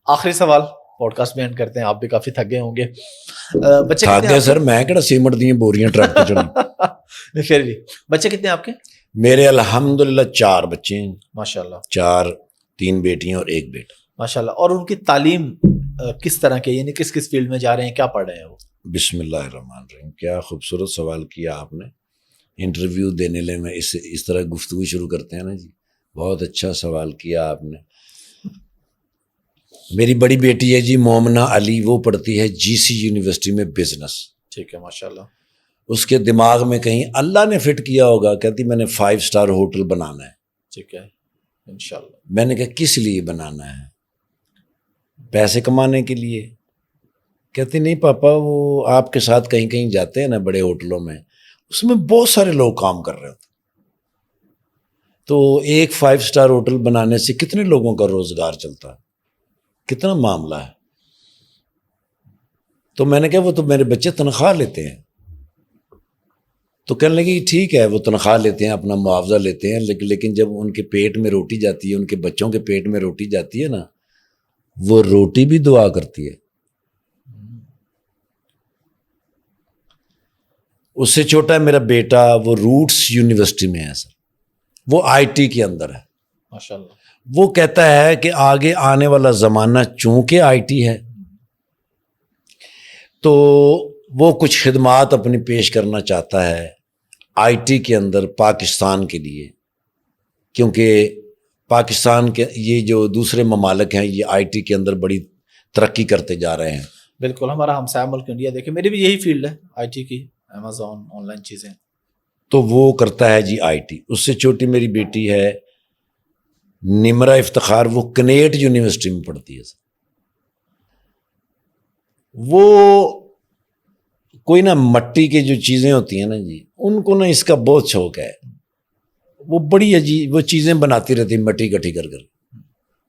آخری سوال pod cost میں اینڈ کرتے ہیں, آپ بھی کافی تھک گئے ہوں گے. بچے تھک گئے سر, میں کہڑا سیمنٹ دی بوریاں ٹرک پہ چڑھوں. نہیں پھر بھی بچے کتنے آپ کے؟ میرے الحمدللہ 4 بچے ہیں ماشاء اللہ. 4, 3 بیٹیاں اور 1 بیٹا. ماشاء اللہ. اور ان کی تعلیم کس طرح کی, یعنی کس کس فیلڈ میں جا رہے ہیں, کیا پڑھ رہے ہیں وہ؟ بسم اللہ الرحمن الرحیم. کیا خوبصورت سوال کیا آپ نے. انٹرویو دینے لے میں اس طرح گفتگو شروع کرتے ہیں نا جی. بہت اچھا سوال کیا آپ نے. میری بڑی بیٹی ہے جی مومنہ علی, وہ پڑھتی ہے GC یونیورسٹی میں بزنس. ٹھیک ہے ماشاء اللہ. اس کے دماغ میں کہیں اللہ نے فٹ کیا ہوگا, کہتی میں نے 5 اسٹار ہوٹل بنانا ہے. ٹھیک ہے انشاءاللہ. میں نے کہا کس لیے بنانا ہے؟ پیسے کمانے کے لیے. کہتی نہیں پاپا, وہ آپ کے ساتھ کہیں کہیں جاتے ہیں نا بڑے ہوٹلوں میں, اس میں بہت سارے لوگ کام کر رہے ہوتے, تو ایک 5 اسٹار ہوٹل بنانے سے کتنے لوگوں کا روزگار چلتا ہے, کتنا معاملہ ہے. تو میں نے کہا وہ تو میرے بچے تنخواہ لیتے ہیں. تو کہنے لگی ٹھیک ہے وہ تنخواہ لیتے ہیں, اپنا معاوضہ لیتے ہیں, لیکن جب ان کے پیٹ میں روٹی جاتی ہے, ان کے بچوں کے پیٹ میں روٹی جاتی ہے نا, وہ روٹی بھی دعا کرتی ہے. اس سے چھوٹا ہے میرا بیٹا, وہ روٹس یونیورسٹی میں ہے سر, وہ IT کے اندر ہے. ماشاء اللہ. وہ کہتا ہے کہ آگے آنے والا زمانہ چونکہ IT ہے تو وہ کچھ خدمات اپنی پیش کرنا چاہتا ہے IT کے اندر پاکستان کے لیے, کیونکہ پاکستان کے یہ جو دوسرے ممالک ہیں یہ IT کے اندر بڑی ترقی کرتے جا رہے ہیں. بالکل, ہمارا ہمسایہ ملک انڈیا دیکھیں, میری بھی یہی فیلڈ ہے IT کی, Amazon آن لائن چیزیں. تو وہ کرتا ہے جی IT. اس سے چھوٹی میری بیٹی ہے نمرہ افتخار, وہ کنیٹ یونیورسٹی میں پڑھتی ہے. وہ کوئی نا مٹی کے جو چیزیں ہوتی ہیں نا جی, ان کو نا اس کا بہت شوق ہے. وہ بڑی عجیب وہ چیزیں بناتی رہتی مٹی اکٹھی کر کر.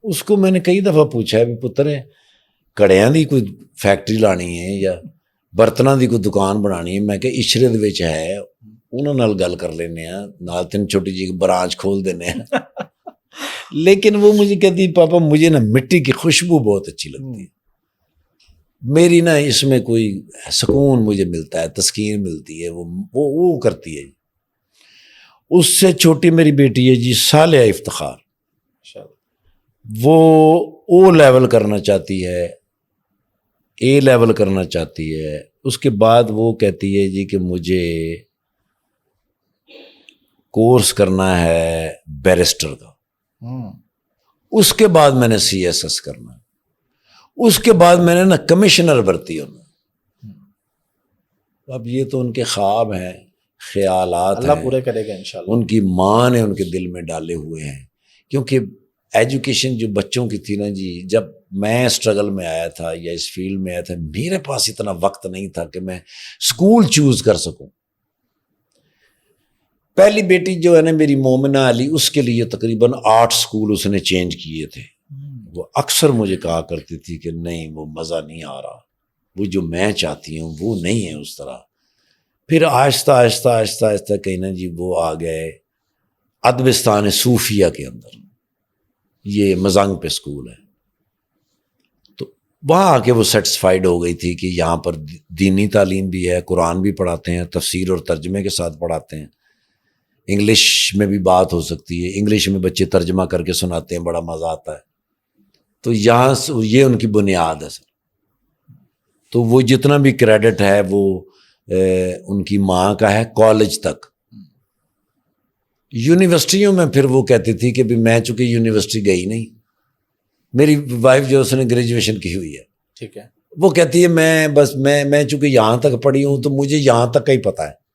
اس کو میں نے کئی دفعہ پوچھا ہے بھی پتر ہے کڑیاں دی کوئی فیکٹری لانی ہے یا برتناں دی کوئی دکان بنانی ہے. میں کہ عشرت وچ ہے, انہاں نال گل کر لینے ہیں, نال 3 چھوٹی جی برانچ کھول دینے ہیں. لیکن وہ مجھے کہتی پاپا مجھے نا مٹی کی خوشبو بہت اچھی لگتی ہے, میری نا اس میں کوئی سکون مجھے ملتا ہے, تسکین ملتی ہے, وہ کرتی ہے. اس سے چھوٹی میری بیٹی ہے جی صالحہ افتخار, وہ O لیول کرنا چاہتی ہے, A لیول کرنا چاہتی ہے. اس کے بعد وہ کہتی ہے جی کہ مجھے کورس کرنا ہے بیرسٹر کا, اس کے بعد میں نے CSS کرنا ہے, اس کے بعد میں نے نا کمشنر بھرتی ہونا. اب یہ تو ان کے خواب ہیں, خیالات ہیں, اللہ پورے کرے گا انشاءاللہ. ان کی ماں نے ان کے دل میں ڈالے ہوئے ہیں. کیونکہ ایجوکیشن جو بچوں کی تھی نا جی, جب میں اسٹرگل میں آیا تھا یا اس فیلڈ میں آیا تھا, میرے پاس اتنا وقت نہیں تھا کہ میں اسکول چوز کر سکوں. پہلی بیٹی جو ہے نا میری مومنہ علی, اس کے لیے تقریباً 8 اسکول اس نے چینج کیے تھے. وہ اکثر مجھے کہا کرتی تھی کہ نہیں وہ مزہ نہیں آ رہا, وہ جو میں چاہتی ہوں وہ نہیں ہے اس طرح. پھر آہستہ آہستہ آہستہ آہستہ کہیں نا جی وہ آ گئے ادبستان صوفیہ کے اندر, یہ مزنگ پہ اسکول ہے. تو وہاں آ کے وہ سیٹسفائیڈ ہو گئی تھی کہ یہاں پر دینی تعلیم بھی ہے, قرآن بھی پڑھاتے ہیں, تفسیر اور ترجمے کے ساتھ پڑھاتے ہیں, انگلش میں بھی بات ہو سکتی ہے, انگلش میں بچے ترجمہ کر کے سناتے ہیں, بڑا مزہ آتا ہے. تو یہاں یہ ان کی بنیاد ہے سر. تو وہ جتنا بھی کریڈٹ ہے وہ ان کی ماں کا ہے کالج تک. یونیورسٹیوں میں پھر وہ کہتی تھی کہ بھی میں چونکہ یونیورسٹی گئی نہیں, میری وائف جو اس نے گریجویشن کی ہوئی ہے, ٹھیک ہے, وہ کہتی ہے میں چونکہ یہاں تک پڑھی ہوں تو مجھے یہاں تک کا ہی پتہ ہے.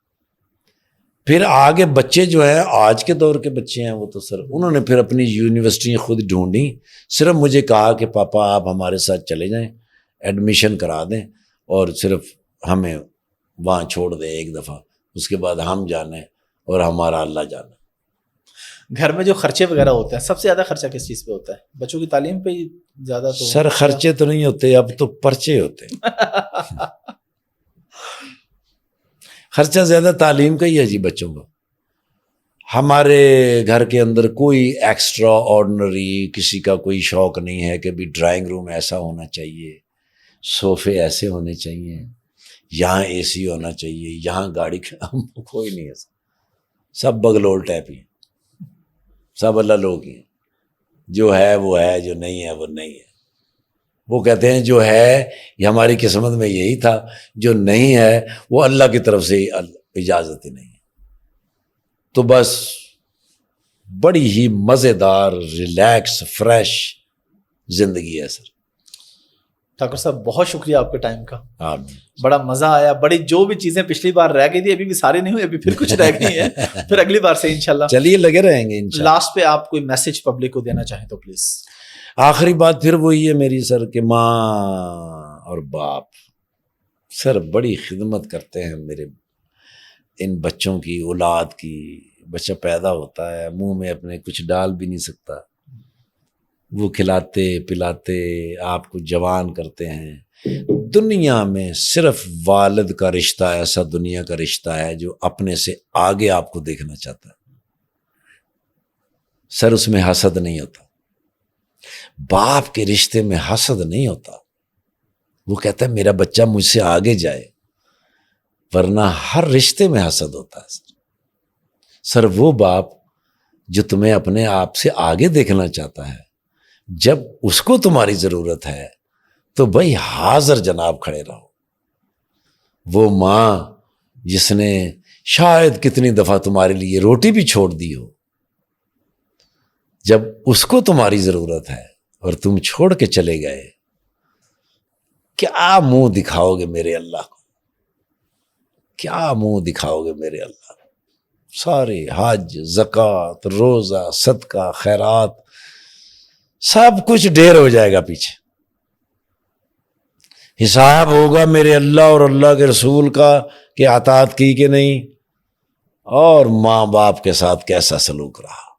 پھر آگے بچے جو ہیں آج کے دور کے بچے ہیں وہ تو سر انہوں نے پھر اپنی یونیورسٹیاں خود ڈھونڈی. صرف مجھے کہا کہ پاپا آپ ہمارے ساتھ چلے جائیں, ایڈمیشن کرا دیں اور صرف ہمیں وہاں چھوڑ دیں ایک دفعہ, اس کے بعد ہم جانے اور ہمارا اللہ جانا. گھر میں جو خرچے وغیرہ ہوتے ہیں سب سے زیادہ خرچہ کس چیز پہ ہوتا ہے؟ بچوں کی تعلیم پہ ہی زیادہ؟ تو سر خرچے تو نہیں ہوتے, اب تو پرچے ہوتے ہیں. خرچہ زیادہ تعلیم کا ہی ہے جی بچوں کو. ہمارے گھر کے اندر کوئی ایکسٹرا آرڈنری کسی کا کوئی شوق نہیں ہے کہ بھی ڈرائنگ روم ایسا ہونا چاہیے، صوفے ایسے ہونے چاہیے، یہاں اے سی ہونا چاہیے، یہاں گاڑی کوئی نہیں ہے، سب بگلول ٹائپ ہی ہیں، سب اللہ لوگ ہی ہیں، جو ہے وہ ہے، جو نہیں ہے وہ نہیں ہے۔ وہ کہتے ہیں جو ہے یہ ہماری قسمت میں یہی تھا، جو نہیں ہے وہ اللہ کی طرف سے اجازت ہی نہیں ہے۔ تو بس بڑی ہی مزیدار، ریلیکس، فریش زندگی ہے سر۔ ٹھاکر صاحب بہت شکریہ آپ کے ٹائم کا، آمین۔ بڑا مزہ آیا، بڑی جو بھی چیزیں پچھلی بار رہ گئی تھی ابھی بھی ساری نہیں ہوئی، ابھی پھر کچھ رہ گئی ہیں، پھر اگلی بار سے انشاءاللہ۔ چلیے لگے رہیں گے انشاءاللہ۔ لاسٹ پہ آپ کوئی میسج پبلک کو دینا چاہیں تو پلیز۔ آخری بات پھر وہی ہے میری سر، کہ ماں اور باپ سر بڑی خدمت کرتے ہیں میرے ان بچوں کی، اولاد کی۔ بچہ پیدا ہوتا ہے منہ میں اپنے کچھ ڈال بھی نہیں سکتا، وہ کھلاتے پلاتے آپ کو جوان کرتے ہیں۔ دنیا میں صرف والد کا رشتہ ایسا دنیا کا رشتہ ہے جو اپنے سے آگے آپ کو دیکھنا چاہتا ہے سر، اس میں حسد نہیں ہوتا۔ باپ کے رشتے میں حسد نہیں ہوتا، وہ کہتا ہے میرا بچہ مجھ سے آگے جائے، ورنہ ہر رشتے میں حسد ہوتا ہے سر۔ وہ باپ جو تمہیں اپنے آپ سے آگے دیکھنا چاہتا ہے، جب اس کو تمہاری ضرورت ہے تو بھائی حاضر جناب کھڑے رہو۔ وہ ماں جس نے شاید کتنی دفعہ تمہارے لیے روٹی بھی چھوڑ دی ہو، جب اس کو تمہاری ضرورت ہے اور تم چھوڑ کے چلے گئے، کیا منہ دکھاؤ گے میرے اللہ کو؟ کیا منہ دکھاؤ گے میرے اللہ کو؟ سارے حج، زکوٰۃ، روزہ، صدقہ، خیرات سب کچھ ڈھیر ہو جائے گا پیچھے۔ حساب ہوگا میرے اللہ اور اللہ کے رسول کا کہ اطاعت کی کہ نہیں، اور ماں باپ کے ساتھ کیسا سلوک رہا۔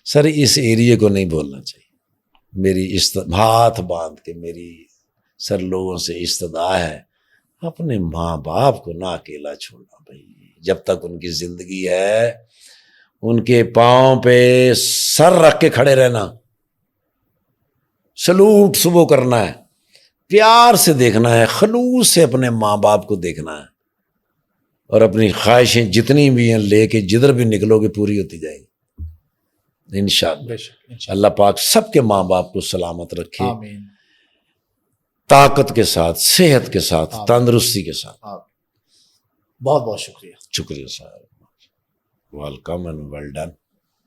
سر اس ایریے کو نہیں بولنا چاہیے۔ میری ہاتھ باندھ کے میری سر لوگوں سے استدعا ہے، اپنے ماں باپ کو نہ اکیلا چھوڑنا بھائی۔ جب تک ان کی زندگی ہے ان کے پاؤں پہ سر رکھ کے کھڑے رہنا، سلوٹ صبح کرنا ہے، پیار سے دیکھنا ہے، خلوص سے اپنے ماں باپ کو دیکھنا ہے، اور اپنی خواہشیں جتنی بھی ہیں لے کے جدھر بھی نکلو گے پوری ہوتی جائیں گی انشاءاللہ۔ اللہ پاک سب کے ماں باپ کو سلامت رکھے، آمین۔ طاقت کے ساتھ، صحت کے ساتھ، تندرستی کے ساتھ۔ بہت بہت شکریہ۔ شکریہ صاحب، ویلکم اینڈ ویل ڈن۔